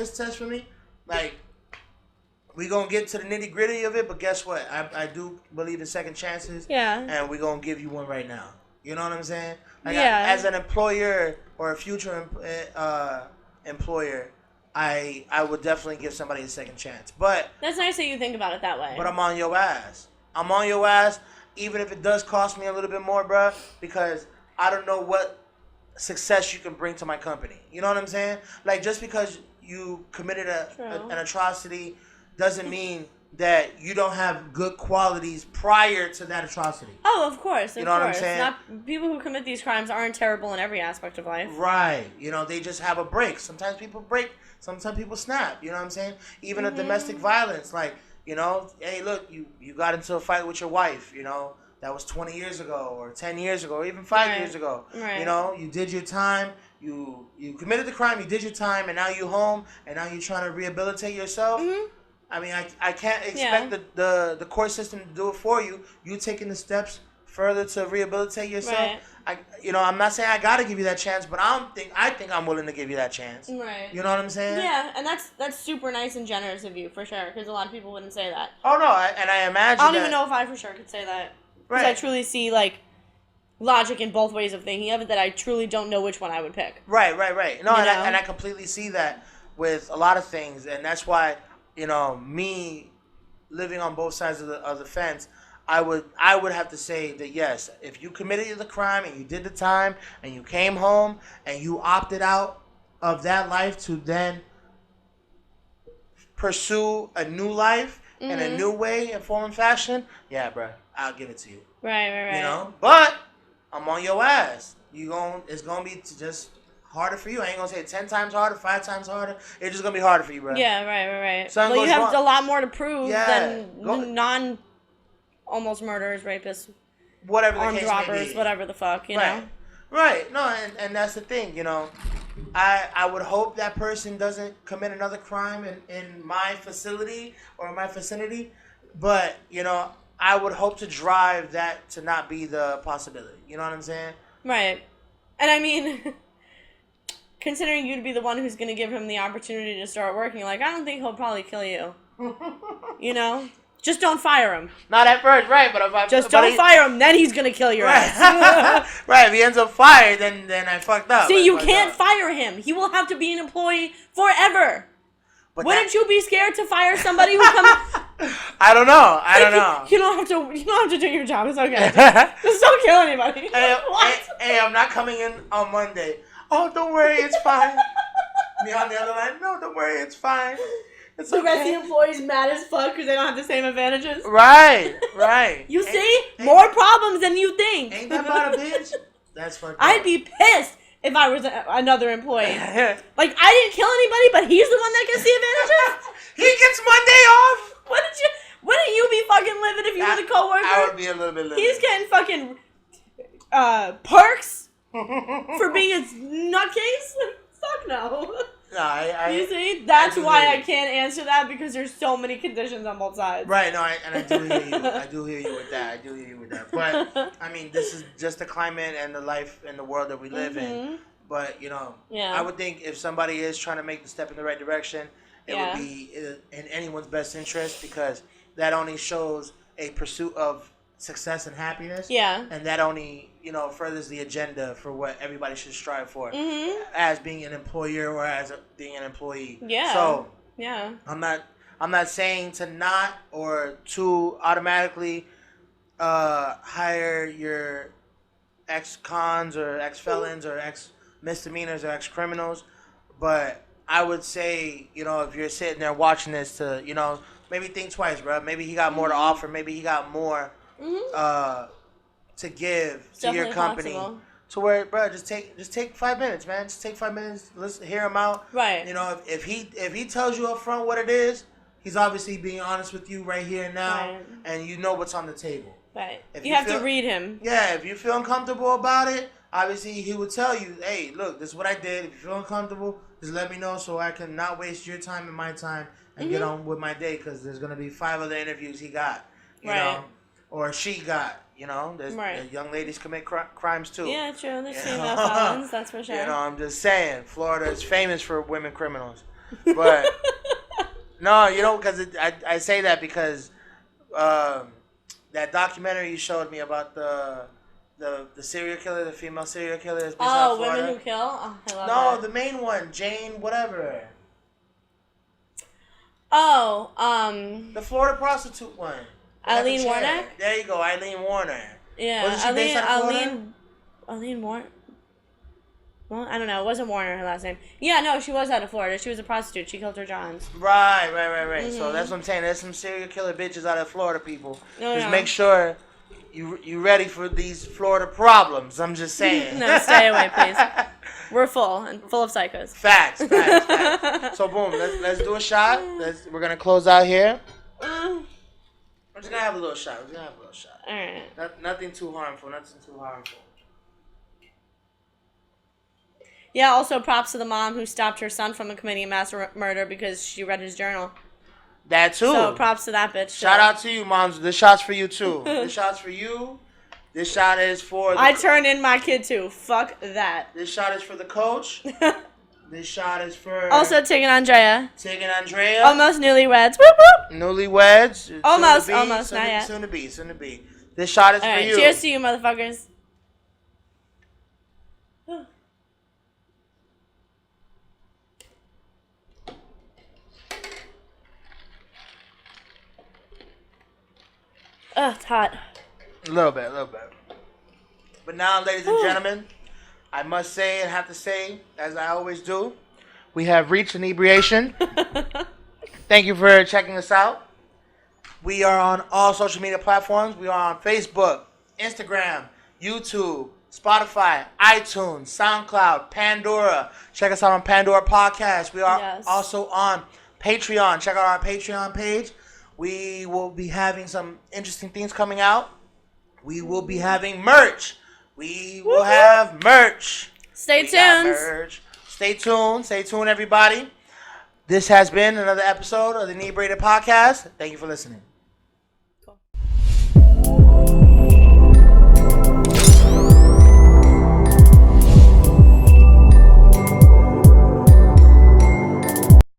this test for me. Like, we gonna get to the nitty gritty of it, but guess what? I do believe in second chances. Yeah. And we gonna give you one right now. You know what I'm saying? Like, Yeah. as an employer or a future employer, I would definitely give somebody a second chance. But that's nice that you think about it that way. But I'm on your ass. I'm on your ass, even if it does cost me a little bit more, bruh, because I don't know what success you can bring to my company. You know what I'm saying? Like, just because you committed an atrocity doesn't mean that you don't have good qualities prior to that atrocity. Oh, of course. You know what I'm saying? People who commit these crimes aren't terrible in every aspect of life. Right. You know, they just have a break. Sometimes people break. Sometimes people snap. You know what I'm saying? Even a domestic violence. Like, you know, hey, look, you got into a fight with your wife, you know. That was 20 years ago or 10 years ago or even 5 years ago. Right. You know, you did your time. You committed the crime. You did your time. And now you're home. And now you're trying to rehabilitate yourself. Mm-hmm. I mean, I can't expect the court system to do it for you. You taking the steps further to rehabilitate yourself. Right. I'm not saying I got to give you that chance, but I think I'm willing to give you that chance. Right. You know what I'm saying? Yeah, and that's super nice and generous of you, for sure, because a lot of people wouldn't say that. Oh, no, and I imagine I don't even know if I for sure could say that. Because I truly see, like, logic in both ways of thinking of it, that I truly don't know which one I would pick. Right. No, and I completely see that with a lot of things, and that's why, you know, me living on both sides of the fence, I would have to say that, yes, if you committed the crime and you did the time and you came home and you opted out of that life to then pursue a new life in a new way and form and fashion, yeah, bro, I'll give it to you. Right. You know? But I'm on your ass. It's going to be just harder for you. I ain't going to say 10 times harder, 5 times harder. It's just going to be harder for you, bro. Yeah, right. Something well, you have wrong. A lot more to prove than non-almost murderers, rapists, whatever the armed case robbers, may be. whatever the fuck, you know? Right. No, and that's the thing, you know. I would hope that person doesn't commit another crime in my facility or my vicinity, but, you know, I would hope to drive that to not be the possibility. You know what I'm saying? Right. And I mean, considering you to be the one who's going to give him the opportunity to start working, like, I don't think he'll probably kill you. You know? Just don't fire him. Not at first, right? But don't fire him, then he's going to kill your ass. Right, if he ends up fired, then I fucked up. See, you can't fire him. He will have to be an employee forever. But wouldn't you be scared to fire somebody who comes... I don't know. You don't have to do your job. It's okay. Just don't kill anybody. Hey, I'm not coming in on Monday. Oh, don't worry, it's fine. Me on the other line. No, don't worry, it's fine. It's okay. The rest of the employees mad as fuck because they don't have the same advantages. Right. You see? More problems than you think. Ain't that about a bitch? That's fucked up. I'd be pissed if I was another employee. Like, I didn't kill anybody, but he's the one that gets the advantages? He gets Monday off? Wouldn't you be fucking livid if you were the coworker? I would be a little bit livid. He's getting fucking perks for being a nutcase? Fuck no. No, you see? That's why I can't answer that, because there's so many conditions on both sides. Right, no, and I do hear you. I do hear you with that. But, I mean, this is just the climate and the life and the world that we live in. But, you know, I would think if somebody is trying to make the step in the right direction, it would be in anyone's best interest, because that only shows a pursuit of success and happiness. Yeah. And that only, you know, furthers the agenda for what everybody should strive for as being an employer or as being an employee. Yeah. So, I'm not saying to not or to automatically hire your ex-cons or ex-felons or ex-misdemeanors or ex-criminals, but I would say, you know, if you're sitting there watching this, to, you know, maybe think twice, bro. Maybe he got more to offer. Maybe he got more to give to your company. Possible. To where, bro, just take 5 minutes, man. Just take 5 minutes. Let's hear him out. Right. You know, if he tells you up front what it is, he's obviously being honest with you right here and now, and you know what's on the table. Right. If you have to read him. Yeah. If you feel uncomfortable about it, obviously he would tell you, hey, look, this is what I did. If you feel uncomfortable, just let me know so I can not waste your time and my time and get on with my day, because there's going to be 5 other interviews he got, you know, or she got. You know, there's young ladies commit crimes too. Yeah, true. There's female felons, that's for sure. You know, I'm just saying, Florida is famous for women criminals. But no, you know, because I say that because that documentary you showed me about the serial killer, the female serial killer is based out of Florida. Women Who Kill? Oh, I love that. The main one, Jane, whatever. The Florida prostitute one. Eileen Warner? There you go, Eileen Warner. Yeah. Wasn't she based out of Florida? Eileen Warner? Well, I don't know. It wasn't Warner, her last name. Yeah, no, she was out of Florida. She was a prostitute. She killed her Johns. Right. Mm-hmm. So that's what I'm saying. There's some serial killer bitches out of Florida, people. Just make sure you ready for these Florida problems. I'm just saying. No, stay away, please. We're full of psychos. Facts. So boom, let's do a shot. We're gonna close out here. We're just gonna have a little shot. All right. Nothing too harmful. Yeah, also props to the mom who stopped her son from committing a mass murder because she read his journal. That too. So props to that bitch. Shout out to you, moms. This shot's for you too. This shot's for you. This shot is for... I turned in my kid too. Fuck that. This shot is for the coach. This shot is for... Also, Tig and Andrea. Almost newlyweds. Whoop whoop. Newlyweds. Almost, not yet. Soon to be. This shot is for you. Cheers to you, motherfuckers. It's hot. A little bit. But now, ladies and gentlemen, I must say and have to say, as I always do, we have reached inebriation. Thank you for checking us out. We are on all social media platforms. We are on Facebook, Instagram, YouTube, Spotify, iTunes, SoundCloud, Pandora. Check us out on Pandora Podcast. We are also on Patreon. Check out our Patreon page. We will be having some interesting things coming out. We will be having merch. We will have merch. Stay tuned. Stay tuned, everybody. This has been another episode of the Inebriated Podcast. Thank you for listening.